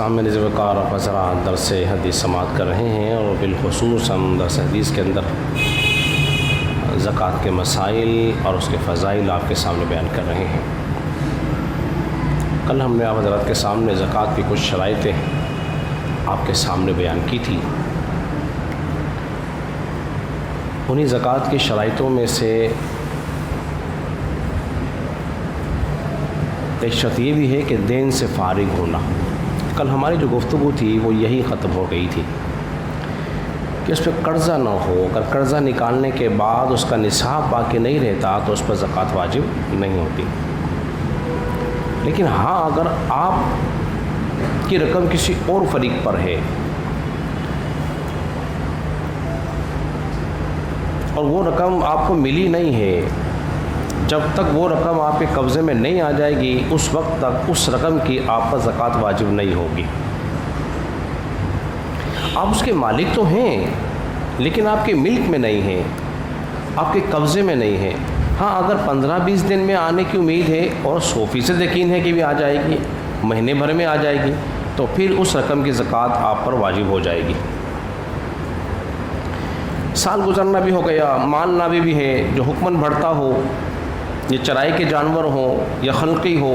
سامنے وقار آپ حضرات درس حدیث سماعت کر رہے ہیں، اور بالخصوص ہم درس حدیث کے اندر زکوٰۃ کے مسائل اور اس کے فضائل آپ کے سامنے بیان کر رہے ہیں۔ کل ہم نے آپ حضرات کے سامنے زکوٰۃ کی کچھ شرائطیں آپ کے سامنے بیان کی تھی۔ انہی زکوٰۃ کی شرائطوں میں سے ایک شرط یہ بھی ہے کہ دین سے فارغ ہونا۔ کل ہماری جو گفتگو تھی وہ یہی ختم ہو گئی تھی کہ اس پہ قرضہ نہ ہو۔ اگر قرضہ نکالنے کے بعد اس کا نصاب باقی نہیں رہتا تو اس پر زکوٰۃ واجب نہیں ہوتی۔ لیکن ہاں، اگر آپ کی رقم کسی اور فریق پر ہے اور وہ رقم آپ کو ملی نہیں ہے، جب تک وہ رقم آپ کے قبضے میں نہیں آ جائے گی اس وقت تک اس رقم کی آپ پر زکوٰۃ واجب نہیں ہوگی۔ آپ اس کے مالک تو ہیں لیکن آپ کے ملک میں نہیں ہیں، آپ کے قبضے میں نہیں ہے۔ ہاں، اگر 15-20 دن میں آنے کی امید ہے اور 100% یقین ہے کہ بھی آ جائے گی، مہینے بھر میں آ جائے گی، تو پھر اس رقم کی زکوٰۃ آپ پر واجب ہو جائے گی۔ سال گزرنا بھی ہو گیا، مال نہ بھی ہے، جو حکماً بڑھتا ہو، یہ چرائی کے جانور ہوں یا خلقی ہو،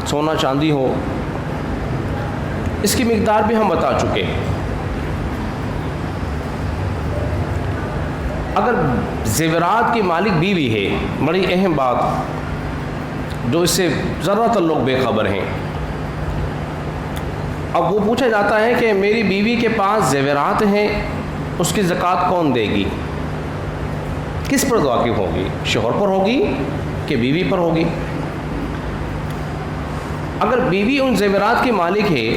سونا چاندی ہو، اس کی مقدار بھی ہم بتا چکے۔ اگر زیورات کی مالک بیوی ہے، بڑی اہم بات جو اس سے ذرا تر لوگ بے خبر ہیں۔ اب وہ پوچھا جاتا ہے کہ میری بیوی کے پاس زیورات ہیں، اس کی زکوٰۃ کون دے گی؟ کس پر واقف ہوگی؟ شوہر پر ہوگی کہ بیوی پر ہوگی؟ اگر بیوی ان زیورات کی مالک ہے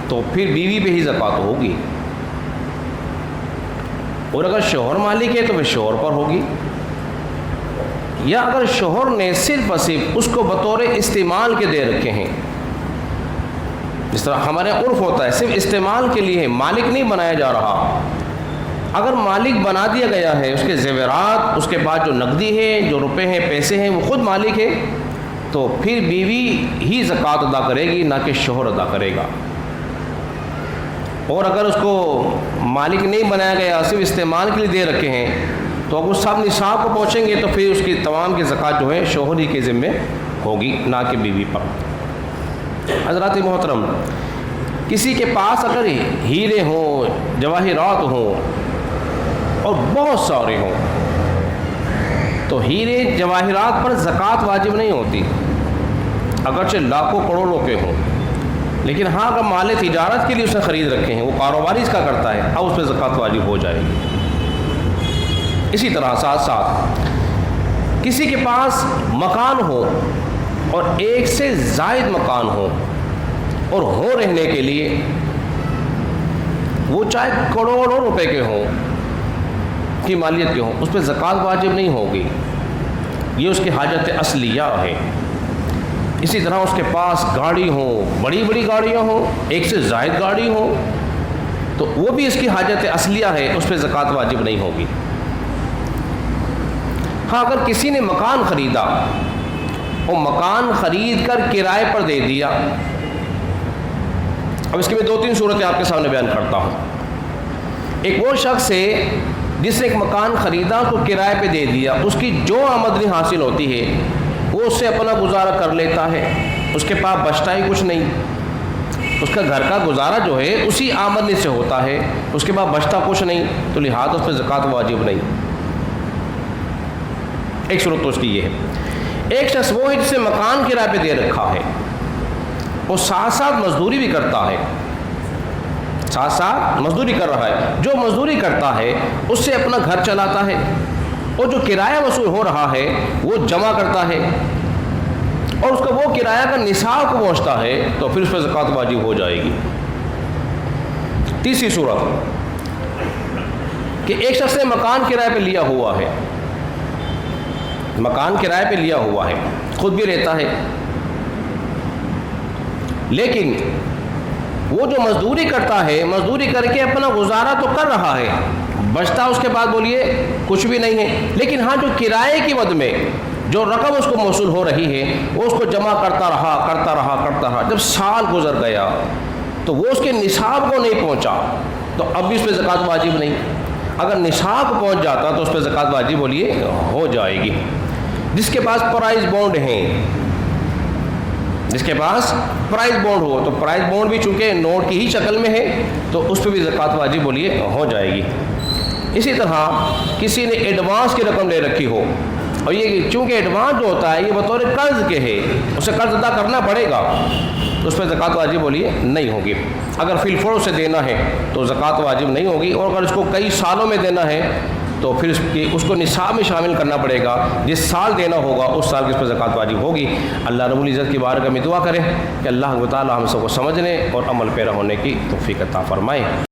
تو پھر بیوی پہ ہی زکوٰۃ ہوگی، اور اگر شوہر مالک ہے تو پھر شوہر پر ہوگی۔ یا اگر شوہر نے صرف اور صرف اس کو بطور استعمال کے دے رکھے ہیں، جس طرح ہمارے عرف ہوتا ہے صرف استعمال کے لیے، مالک نہیں بنایا جا رہا، اگر مالک بنا دیا گیا ہے، اس کے زیورات، اس کے بعد جو نقدی ہے، جو روپے ہیں، پیسے ہیں، وہ خود مالک ہے، تو پھر بیوی ہی زکوٰۃ ادا کرے گی، نہ کہ شوہر ادا کرے گا۔ اور اگر اس کو مالک نہیں بنایا گیا، صرف استعمال کے لیے دے رکھے ہیں، تو اگر صاحب نصاب کو پہنچیں گے تو پھر اس کی تمام کی زکوٰۃ جو ہے شوہر ہی کے ذمے ہوگی، نہ کہ بیوی پر۔ حضرات محترم، کسی کے پاس اگر ہیرے ہوں، جواہرات ہوں اور بہت سارے ہوں تو ہیرے جواہرات پر زکوٰۃ واجب نہیں ہوتی، اگرچہ لاکھوں کروڑوں کے ہوں۔ لیکن ہاں، اگر مال تجارت کے لیے اس نے خرید رکھے ہیں، وہ کاروباری اس کا کرتا ہے، اب اس پہ زکوٰۃ واجب ہو جائے گی۔ اسی طرح ساتھ ساتھ کسی کے پاس مکان ہو اور ایک سے زائد مکان ہو اور ہو رہنے کے لیے، وہ چاہے کروڑوں روپے کے ہوں، کی مالیت کے ہوں، اس پہ زکوٰۃ واجب نہیں ہوگی۔ یہ اس کی حاجت اصلیہ ہے۔ اسی طرح اس کے پاس گاڑی ہوں، بڑی بڑی گاڑیاں ہوں، ایک سے زائد گاڑی ہوں، تو وہ بھی اس کی حاجت اصلیہ ہے، اس پہ زکوٰۃ واجب نہیں ہوگی۔ ہاں، اگر کسی نے مکان خریدا اور مکان خرید کر کرائے پر دے دیا، اب اس کی میں 2-3 صورتیں آپ کے سامنے بیان کرتا ہوں۔ ایک وہ شخص ہے جس نے ایک مکان خریدا تو کرائے پہ دے دیا، اس کی جو آمدنی حاصل ہوتی ہے وہ اس سے اپنا گزارا کر لیتا ہے، اس کے پاس بچتا ہی کچھ نہیں، اس کا گھر کا گزارا جو ہے اسی آمدنی سے ہوتا ہے، اس کے پاس بچتا کچھ نہیں، تو لہٰذا اس پہ زکوٰۃ واجب نہیں۔ ایک صورت تو اس کی یہ ہے۔ ایک شخص وہ ہے جس نے مکان کرائے پہ دے رکھا ہے، وہ ساتھ ساتھ مزدوری بھی کرتا ہے، ساتھ ساتھ مزدوری کر رہا ہے، جو مزدوری کرتا ہے اس سے اپنا گھر چلاتا ہے، اور جو کرایہ وصول ہو رہا ہے وہ جمع کرتا ہے، اور اس کا وہ کرایہ کا نصاب کو پہنچتا ہے، تو پھر اس پہ زکوٰۃ واجب ہو جائے گی۔ تیسری صورت کہ ایک شخص نے مکان کرائے پہ لیا ہوا ہے، مکان کرائے پہ لیا ہوا ہے، خود بھی رہتا ہے، لیکن وہ جو مزدوری کرتا ہے، مزدوری کر کے اپنا گزارا تو کر رہا ہے، بچتا اس کے بعد بولیے کچھ بھی نہیں ہے، لیکن ہاں جو کرائے کی مد میں جو رقم اس کو موصول ہو رہی ہے وہ اس کو جمع کرتا رہا، جب سال گزر گیا تو وہ اس کے نصاب کو نہیں پہنچا تو اب بھی اس پہ زکوٰۃ واجب نہیں. اگر نصاب پہنچ جاتا تو اس پہ زکوٰۃ واجب بولیے ہو جائے گی. جس کے پاس پرائز بانڈ ہیں، جس کے پاس پرائز بانڈ ہو تو پرائز بانڈ بھی چونکہ نوٹ کی ہی شکل میں ہے تو اس پہ بھی زکوٰۃ واجب بولیے ہو جائے گی. اسی طرح کسی نے ایڈوانس کی رقم لے رکھی ہو اور یہ چونکہ ایڈوانس جو ہوتا ہے یہ بطور قرض کے ہے، اسے قرض ادا کرنا پڑے گا تو اس پہ زکوٰۃ واجب بولیے نہیں ہوگی. اگر فی الفور سے دینا ہے تو زکوٰۃ واجب نہیں ہوگی، اور اگر اس کو کئی سالوں میں دینا ہے تو پھر اس کو نصاب میں شامل کرنا پڑے گا. جس سال دینا ہوگا اس سال کی اس پر زکوٰۃ واجب ہوگی. اللہ رب العزت کی بارگاہ میں دعا کریں کہ اللہ تعالی ہم سب کو سمجھنے اور عمل پیرا ہونے کی توفیق عطا فرمائے.